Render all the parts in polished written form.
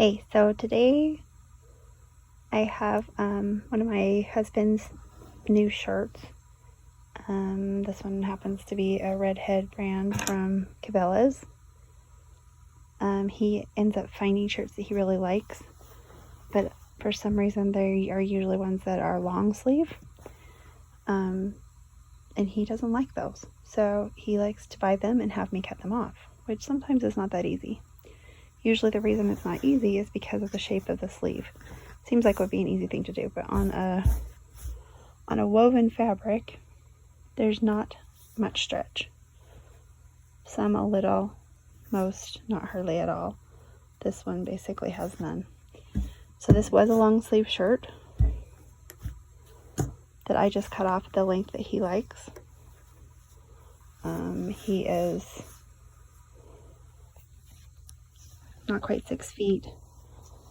Hey, so today I have one of my husband's new shirts. This one happens to be a redhead brand from Cabela's. He ends up finding shirts that he really likes, but for some reason they are usually ones that are long sleeve, and he doesn't like those. So he likes to buy them and have me cut them off, which sometimes is not that easy. Usually the reason it's not easy is because of the shape of the sleeve. Seems like it would be an easy thing to do, but on a woven fabric, there's not much stretch. Some a little, most not hardly at all. This one basically has none. So this was a long sleeve shirt that I just cut off the length that he likes. He is not quite 6 feet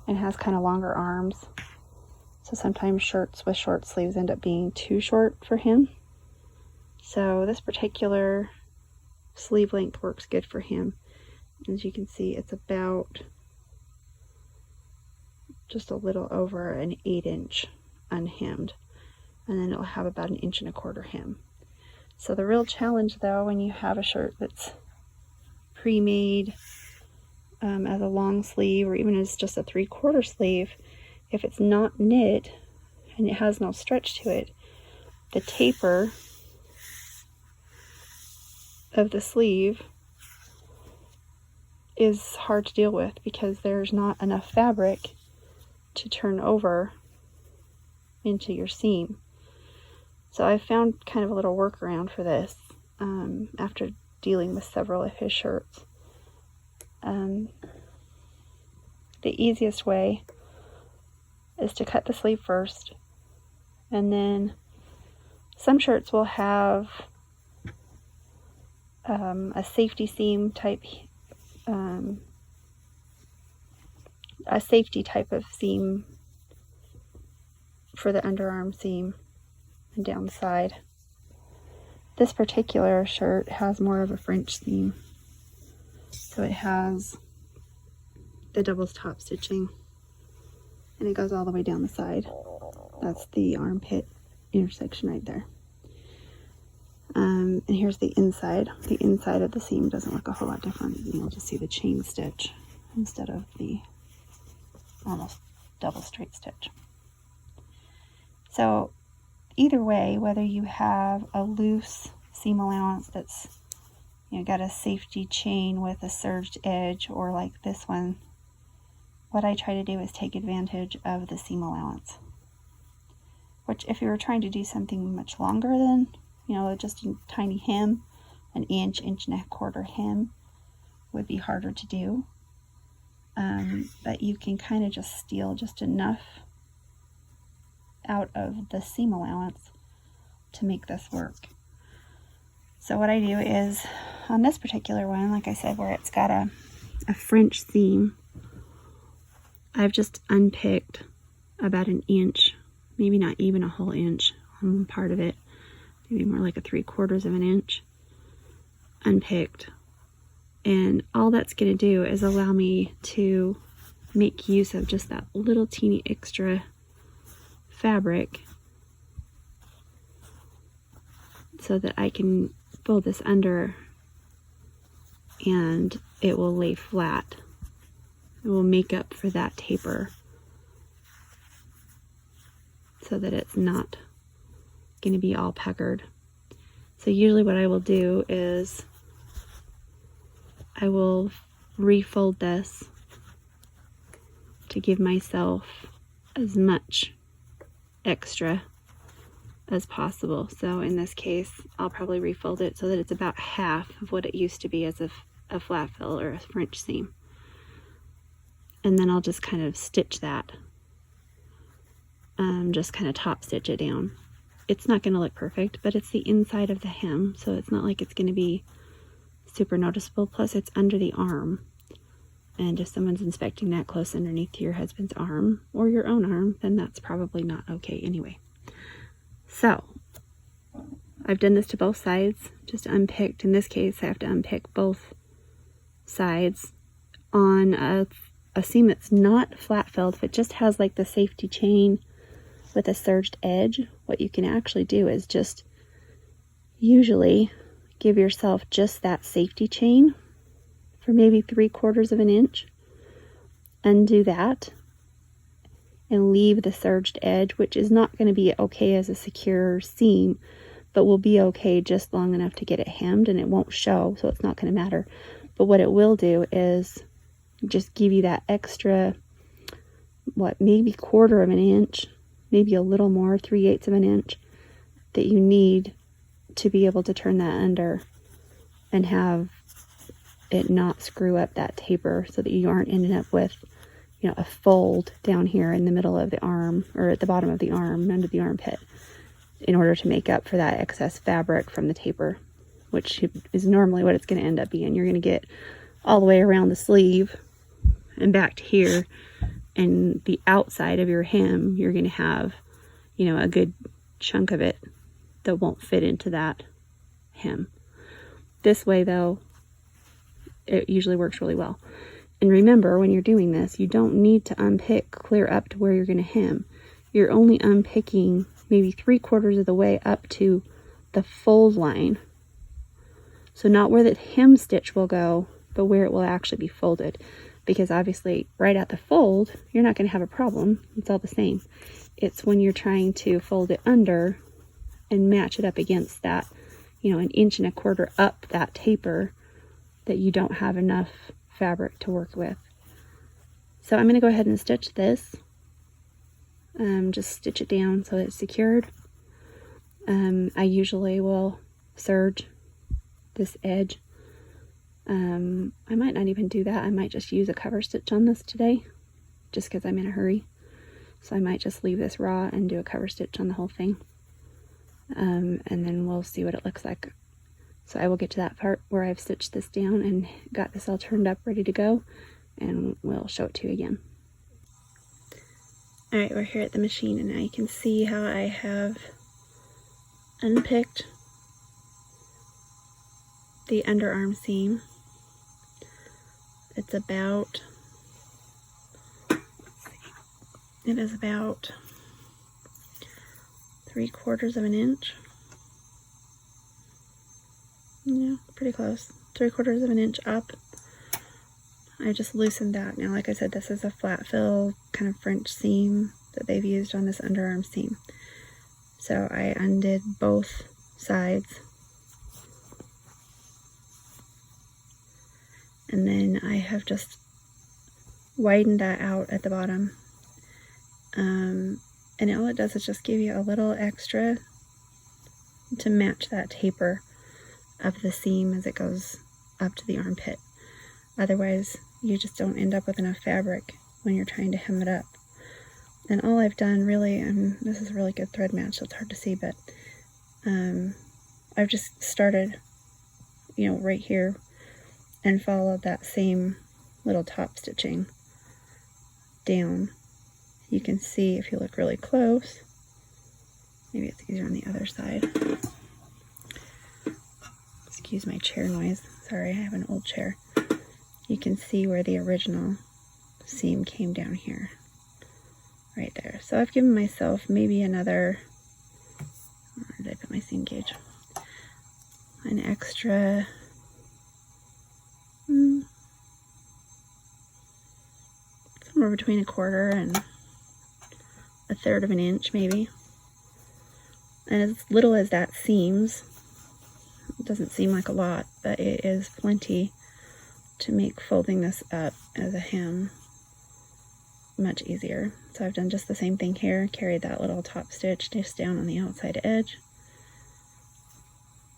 and has kind of longer arms. So sometimes shirts with short sleeves end up being too short for him. So this particular sleeve length works good for him. As you can see, it's about just a little over an 8-inch unhemmed. And then it'll have about 1.25 inch hem. So the real challenge though, when you have a shirt that's pre-made as a long sleeve, or even as just a 3/4 sleeve, if it's not knit and it has no stretch to it, the taper of the sleeve is hard to deal with because there's not enough fabric to turn over into your seam. So I found kind of a little workaround for this after dealing with several of his shirts. The easiest way is to cut the sleeve first, and then some shirts will have a safety seam type, a safety type of seam for the underarm seam and down the side. This particular shirt has more of a French seam, so it has the double top stitching and it goes all the way down the side. That's the armpit intersection right there. And here's the inside. The inside of the seam doesn't look a whole lot different. You'll just see the chain stitch instead of the almost double straight stitch. So either way, whether you have a loose seam allowance that's got a safety chain with a serged edge, or like this one, what I try to do is take advantage of the seam allowance. Which, if you were trying to do something much longer than, just a tiny hem, 1 inch, 1.25 inch hem, would be harder to do. But you can kind of just steal just enough out of the seam allowance to make this work. So what I do is, on this particular one, like I said, where it's got a French seam, I've just unpicked about 1 inch, maybe not even a whole inch on one part of it, maybe more like 3/4 of an inch unpicked. And all that's going to do is allow me to make use of just that little teeny extra fabric so that I can fold this under and it will lay flat. It will make up for that taper so that it's not going to be all puckered. So usually what I will do is I will refold this to give myself as much extra as possible. So in this case, I'll probably refold it so that it's about half of what it used to be as a flat fill or a French seam. And then I'll just kind of stitch that. Just kind of top stitch it down. It's not going to look perfect, but it's the inside of the hem, so it's not like it's going to be super noticeable. Plus it's under the arm. And if someone's inspecting that close underneath your husband's arm or your own arm, then that's probably not okay anyway. So I've done this to both sides, just unpicked. In this case, I have to unpick both sides on a a seam that's not flat filled, if it just has like the safety chain with a serged edge, what you can actually do is just usually give yourself just that safety chain for maybe 3/4 of an inch. Undo that and leave the serged edge, which is not going to be okay as a secure seam, but will be okay just long enough to get it hemmed, and it won't show, so it's not going to matter. But what it will do is just give you that extra, what, maybe 1/4 of an inch, maybe a little more, 3/8 of an inch, that you need to be able to turn that under and have it not screw up that taper, so that you aren't ending up with, you know, a fold down here in the middle of the arm, or at the bottom of the arm, under the armpit, in order to make up for that excess fabric from the taper, which is normally what it's going to end up being. You're going to get all the way around the sleeve and back to here, and the outside of your hem, you're going to have, you know, a good chunk of it that won't fit into that hem. This way, though, it usually works really well. And remember, when you're doing this, you don't need to unpick clear up to where you're going to hem. You're only unpicking maybe 3/4 of the way up to the fold line. So not where the hem stitch will go, but where it will actually be folded. Because obviously, right at the fold, you're not going to have a problem. It's all the same. It's when you're trying to fold it under and match it up against that, you know, 1.25 inches up that taper, that you don't have enough fabric to work with. So I'm going to go ahead and stitch this. Just stitch it down so it's secured. I usually will serge this edge. I might not even do that. I might just use a cover stitch on this today, just because I'm in a hurry. So I might just leave this raw and do a cover stitch on the whole thing. And then we'll see what it looks like. So I will get to that part where I've stitched this down and got this all turned up, ready to go, and we'll show it to you again. Alright, we're here at the machine, and now you can see how I have unpicked the underarm seam. It's about, it is about 3/4 of an inch. Yeah, pretty close. 3/4 of an inch up. I just loosened that. Now, like I said, this is a flat fill kind of French seam that they've used on this underarm seam. So I undid both sides. And then I have just widened that out at the bottom. And all it does is just give you a little extra to match that taper of the seam as it goes up to the armpit. Otherwise, you just don't end up with enough fabric when you're trying to hem it up. And all I've done really, and this is a really good thread match, so it's hard to see, but I've just started, you know, right here and followed that same little top stitching down. You can see if you look really close, maybe it's easier on the other side. Excuse my chair noise. Sorry, I have an old chair. You can see where the original seam came down here. Right there. So I've given myself maybe another, where did I put my seam gauge? An extra, somewhere between 1/4 and 1/3 of an inch maybe. And as little as that seems, it doesn't seem like a lot, but it is plenty to make folding this up as a hem much easier. So I've done just the same thing here, carried that little top stitch just down on the outside edge.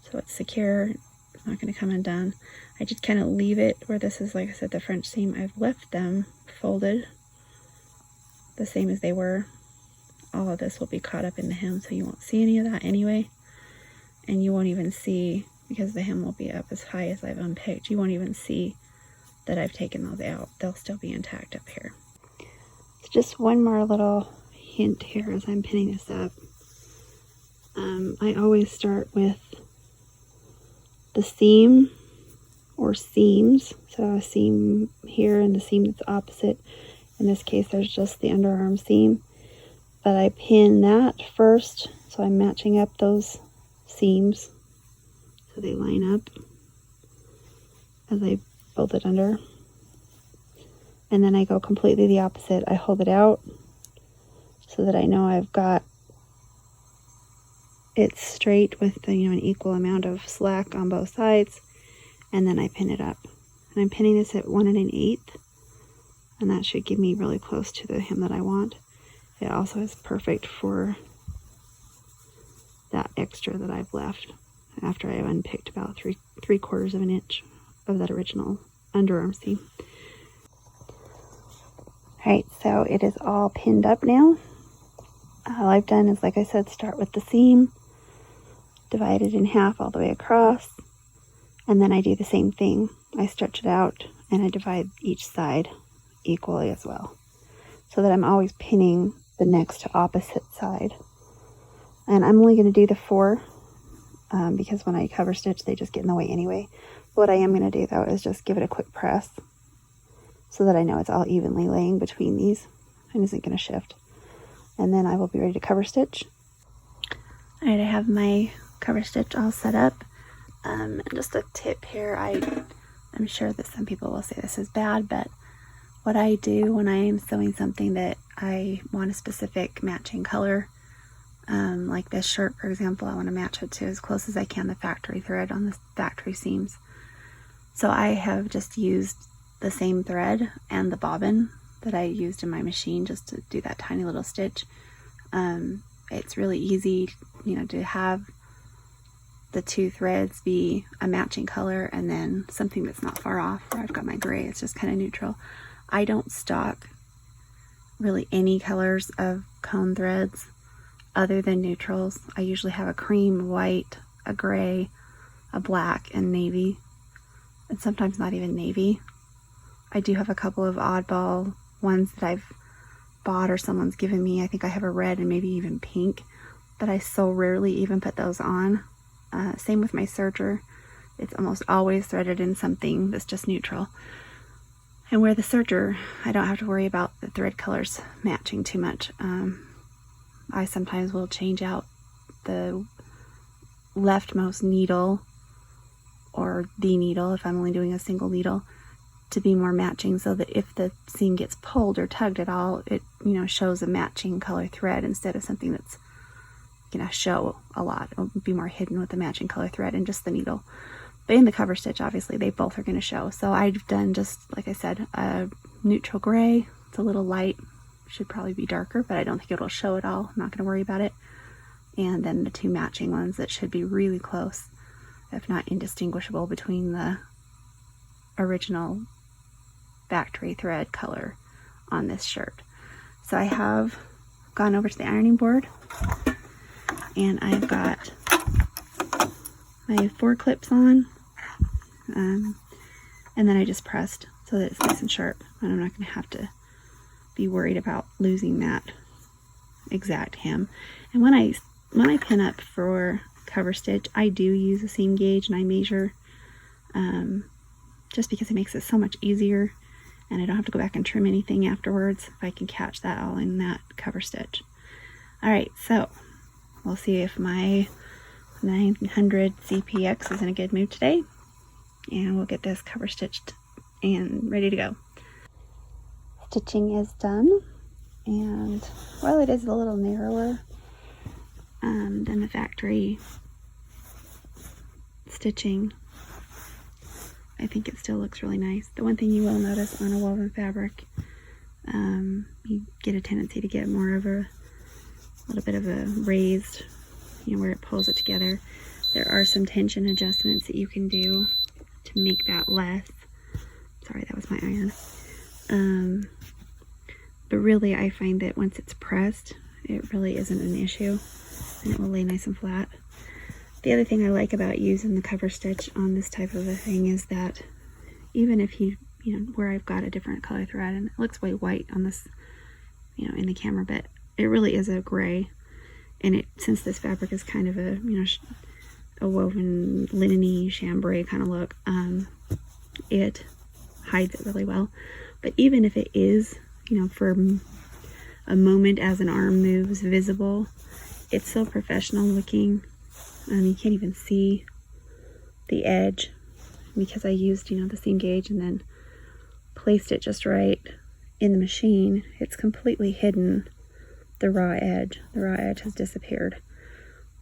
So it's secure, it's not going to come undone. I just kind of leave it where this is, like I said, the French seam. I've left them folded the same as they were. All of this will be caught up in the hem, so you won't see any of that anyway. And you won't even see, because the hem will be up as high as I've unpicked, you won't even see that I've taken those out. They'll still be intact up here. So just one more little hint here as I'm pinning this up. I always start with the seam or seams. So a seam here and the seam that's opposite. In this case, there's just the underarm seam. But I pin that first, so I'm matching up those seams so they line up as I fold it under. And then I go completely the opposite. I hold it out so that I know I've got it straight with an equal amount of slack on both sides, and then I pin it up. And I'm pinning this at 1 1/8, and that should give me really close to the hem that I want. It also is perfect for that extra that I've left after I unpicked about 3/4 of an inch of that original underarm seam. Alright, so it is all pinned up now. All I've done is, like I said, start with the seam, divide it in half all the way across, and then I do the same thing. I stretch it out and I divide each side equally as well, so that I'm always pinning the next opposite side. And I'm only going to do the 4 because when I cover stitch they just get in the way anyway. What I am going to do though is just give it a quick press so that I know it's all evenly laying between these and isn't going to shift. And then I will be ready to cover stitch. Alright, I have my cover stitch all set up. And just a tip here, I'm sure that some people will say this is bad, but what I do when I am sewing something that I want a specific matching color, like this shirt for example, I want to match it to as close as I can the factory thread on the factory seams. So I have just used the same thread and the bobbin that I used in my machine just to do that tiny little stitch. It's really easy, to have the 2 threads be a matching color and then something that's not far off. Where I've got my gray, it's just kind of neutral. I don't stock really any colors of cone threads other than neutrals. I usually have a cream, a white, a gray, a black, and navy, and sometimes not even navy. I do have a couple of oddball ones that I've bought or someone's given me. I think I have a red and maybe even pink, but I so rarely even put those on. Same with my serger. It's almost always threaded in something that's just neutral. And where the serger, I don't have to worry about the thread colors matching too much. I sometimes will change out the leftmost needle or the needle if I'm only doing a single needle to be more matching, so that if the seam gets pulled or tugged at all, it shows a matching color thread instead of something that's gonna show a lot. It'll be more hidden with the matching color thread and just the needle. But in the cover stitch, obviously they both are going to show. So I've done, just like I said, a neutral gray. It's a little light, should probably be darker, but I don't think it'll show at all. I'm not going to worry about it. And then the 2 matching ones that should be really close, if not indistinguishable, between the original factory thread color on this shirt. So I have gone over to the ironing board and I've got my 4 clips on, and then I just pressed so that it's nice and sharp, and I'm not going to have to be worried about losing that exact hem. And when I pin up for cover stitch, I do use a seam gauge and I measure, just because it makes it so much easier and I don't have to go back and trim anything afterwards if I can catch that all in that cover stitch. Alright, so we'll see if my 900 CPX is in a good mood today, and we'll get this cover stitched and ready to go. Stitching is done, and while it is a little narrower than the factory stitching, I think it still looks really nice. The one thing you will notice on a woven fabric, you get a tendency to get more of a little bit of a raised, where it pulls it together. There are some tension adjustments that you can do to make that less. Sorry, that was my iron. But really I find that once it's pressed, it really isn't an issue and it will lay nice and flat. The other thing I like about using the cover stitch on this type of a thing is that even if where I've got a different color thread, and it looks way white on this, in the camera, but it really is a gray. And since this fabric is kind of a, a woven linen-y chambray kind of look, it hides it really well. But even if it is, you know, for a moment as an arm moves visible, it's so professional looking. You can't even see the edge because I used, you know, the seam gauge and then placed it just right in the machine. It's completely hidden the raw edge. The raw edge has disappeared,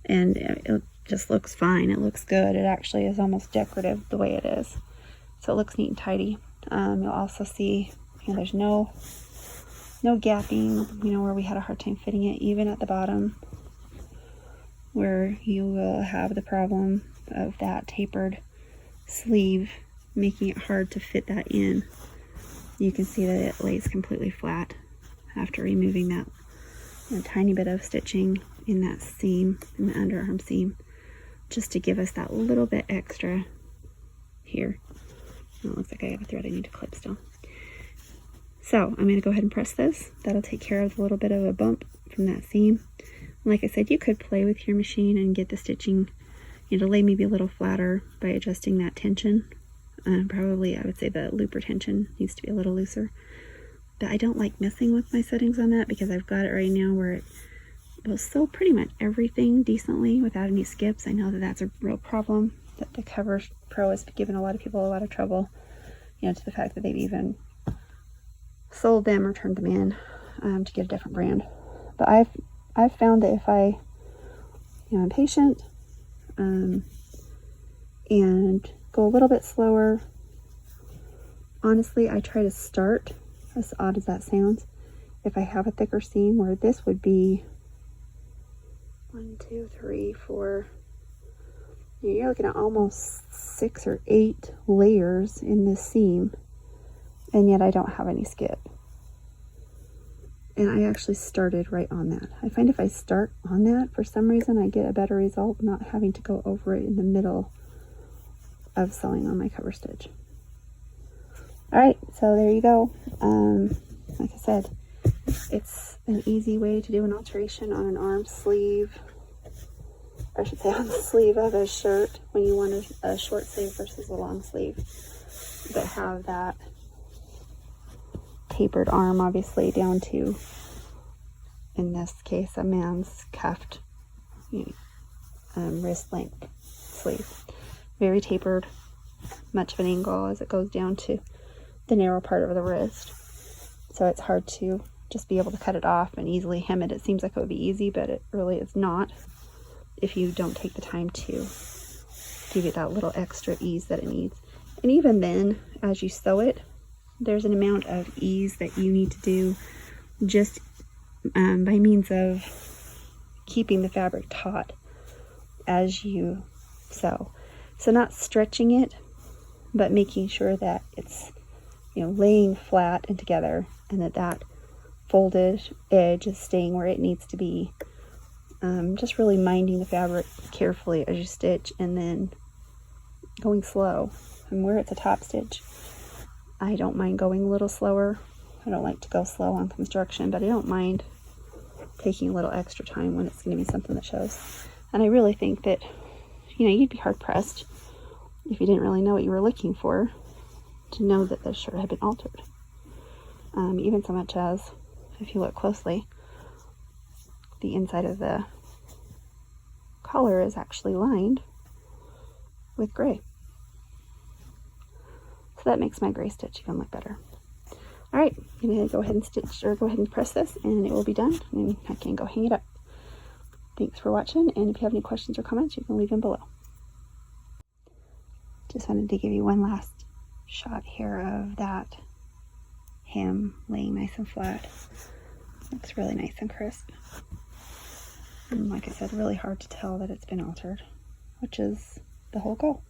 and it just looks fine. It looks good. It actually is almost decorative the way it is. So it looks neat and tidy. You'll also see, you know, there's no gapping, you know, where we had a hard time fitting it, even at the bottom where you will have the problem of that tapered sleeve making it hard to fit that in. You can see that it lays completely flat after removing that tiny bit of stitching in that seam, in the underarm seam, just to give us that little bit extra here. Oh, it looks like I have a thread I need to clip still. So I'm going to go ahead and press this. That'll take care of a little bit of a bump from that seam. Like I said, you could play with your machine and get the stitching, you know, to lay maybe a little flatter by adjusting that tension. Probably I would say the looper tension needs to be a little looser. But I don't like messing with my settings on that because I've got it right now where it will sew pretty much everything decently without any skips. I know that that's a real problem, that the CoverPro has given a lot of people a lot of trouble, you know, to the fact that they've even sold them or turned them in to get a different brand. But I've found that if I, you know, I'm patient and go a little bit slower. Honestly, I try to start, as odd as that sounds, if I have a thicker seam, where this would be 1, 2, 3, 4. You're looking at almost 6 or 8 layers in this seam, and yet I don't have any skip. And I actually started right on that. I find if I start on that, for some reason, I get a better result not having to go over it in the middle of sewing on my cover stitch. Alright, so there you go. Like I said, it's an easy way to do an alteration on an arm sleeve, or I should say on the sleeve of a shirt when you want a short sleeve versus a long sleeve, but have that tapered arm obviously down to, in this case, a man's cuffed wrist length sleeve. Very tapered, much of an angle as it goes down to the narrow part of the wrist. So it's hard to just be able to cut it off and easily hem it. It seems like it would be easy, but it really is not if you don't take the time to give it that little extra ease that it needs. And even then, as you sew it, there's an amount of ease that you need to do just by means of keeping the fabric taut as you sew. So not stretching it, but making sure that it's, you know, laying flat and together, and that folded edge is staying where it needs to be. Just really minding the fabric carefully as you stitch, and then going slow. And where it's a top stitch, I don't mind going a little slower. I don't like to go slow on construction, but I don't mind taking a little extra time when it's going to be something that shows. And I really think that, you know, you'd be hard pressed if you didn't really know what you were looking for to know that this shirt had been altered. Even so much as, if you look closely, the inside of the collar is actually lined with gray. So that makes my gray stitch even look better. Alright, I'm going to go ahead and stitch, or go ahead and press this, and it will be done, and I can go hang it up. Thanks for watching, and if you have any questions or comments, you can leave them below. Just wanted to give you one last shot here of that hem laying nice and flat. Looks really nice and crisp. And like I said, really hard to tell that it's been altered, which is the whole goal.